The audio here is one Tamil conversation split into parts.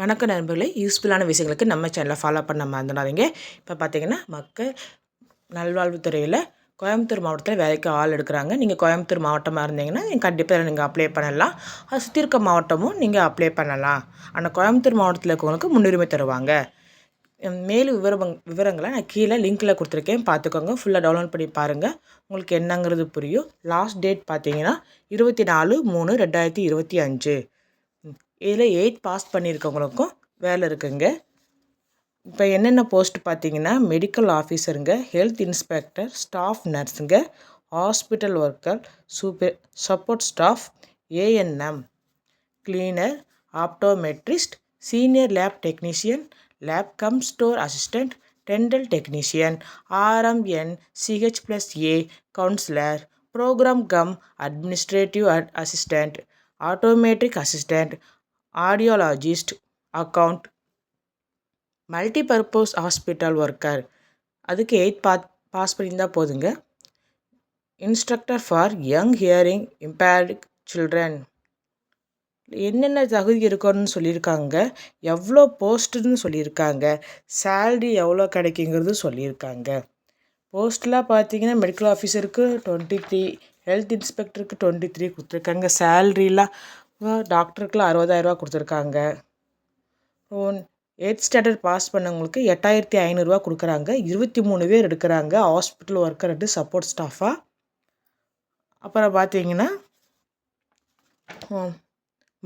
வணக்கம் நண்பர்களே, யூஸ்ஃபுல்லான விஷயங்களுக்கு நம்ம சேனலை ஃபாலோ பண்ண மறந்துடாதீங்க. இப்போ பார்த்தீங்கன்னா, மக்கள் நல்வாழ்வுத்துறையில் கோயம்புத்தூர் மாவட்டத்தில் வேலைக்கு ஆள் எடுக்கிறாங்க. நீங்கள் கோயம்புத்தூர் மாவட்டமாக இருந்தீங்கன்னா கண்டிப்பாக நீங்கள் அப்ளை பண்ணலாம். அது சுற்றி இருக்க மாவட்டமும் நீங்கள் அப்ளை பண்ணலாம். ஆனால் கோயம்புத்தூர் மாவட்டத்தில் இருக்கவங்களுக்கு முன்னுரிமை தருவாங்க. மேலும் விவரங்களை நான் கீழே லிங்க்கில் கொடுத்துருக்கேன், பார்த்துக்கோங்க. ஃபுல்லாக டவுன்லோட் பண்ணி பாருங்கள், உங்களுக்கு என்னங்கிறது புரியும். லாஸ்ட் டேட் பார்த்தீங்கன்னா 24/3/2025. இதில் 8th பாஸ் பண்ணியிருக்கவங்களுக்கும் வேலை இருக்குங்க. இப்போ என்னென்ன போஸ்ட் பார்த்தீங்கன்னா, மெடிக்கல் ஆஃபீஸருங்க, ஹெல்த் இன்ஸ்பெக்டர், ஸ்டாஃப் நர்ஸுங்க, hospital worker, support staff, ANM, cleaner, optometrist, senior lab technician, lab cum store assistant, dental technician, RMN, சிஹெச்+ஏ counsellor, programme cum administrative assistant, automatic assistant, audiologist, account, multipurpose hospital worker. அதுக்கு 8th பாஸ் பண்ணியிருந்தால் போதுங்க. Instructor for young hearing impaired children. என்னென்ன தகுதி இருக்கணும்னு சொல்லியிருக்காங்க, எவ்வளோ போஸ்ட்டுன்னு சொல்லியிருக்காங்க, சேல்ரி எவ்வளோ கிடைக்குங்கிறது சொல்லியிருக்காங்க. போஸ்ட்லாம் பார்த்தீங்கன்னா, மெடிக்கல் ஆஃபீஸருக்கு 23, ஹெல்த் இன்ஸ்பெக்டருக்கு 23 கொடுத்துருக்காங்க. சேல்ரிலாம் டாக்டருக்குலாம் 60,000 கொடுத்துருக்காங்க. 8th ஸ்டாண்டர்ட் பாஸ் பண்ணவங்களுக்கு 8,500 கொடுக்குறாங்க. 23 பேர் எடுக்கிறாங்க ஹாஸ்பிட்டல் ஒர்க்கர் அண்டு சப்போர்ட் ஸ்டாஃபாக. அப்புறம் பார்த்தீங்கன்னா,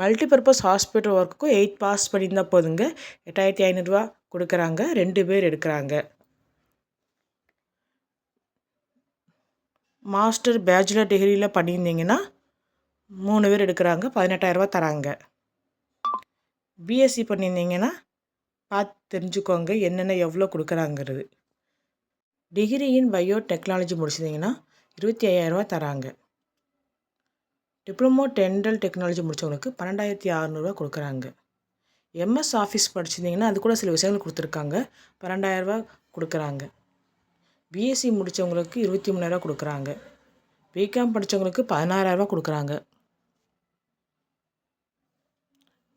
மல்டிபர்பஸ் ஹாஸ்பிட்டல் ஒர்க்குக்கும் 8th பாஸ் பண்ணியிருந்தால் போதுங்க. 8,500 கொடுக்குறாங்க. 2 பேர் எடுக்கிறாங்க. மாஸ்டர் பேச்சுலர் டிகிரியில் பண்ணியிருந்தீங்கன்னா 3 பேர் எடுக்கிறாங்க, 18,000 தராங்க. பிஎஸ்சி பண்ணியிருந்தீங்கன்னா பார்த்து தெரிஞ்சுக்கோங்க என்னென்ன எவ்வளோ கொடுக்குறாங்கிறது. டிகிரி இன் பயோ டெக்னாலஜி முடிச்சிருந்தீங்கன்னா 25,000 தராங்க. டிப்ளமோ டென்டல் டெக்னாலஜி முடித்தவங்களுக்கு 12,600 கொடுக்குறாங்க. எம்எஸ் ஆஃபீஸ் படிச்சிருந்தீங்கன்னா அது கூட சில விஷயங்கள் கொடுத்துருக்காங்க, 12,000 கொடுக்குறாங்க. பிஎஸ்சி முடித்தவங்களுக்கு 23,000 கொடுக்குறாங்க. பிகாம் படித்தவங்களுக்கு 16,000 கொடுக்குறாங்க.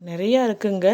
நிறையா இருக்குங்க.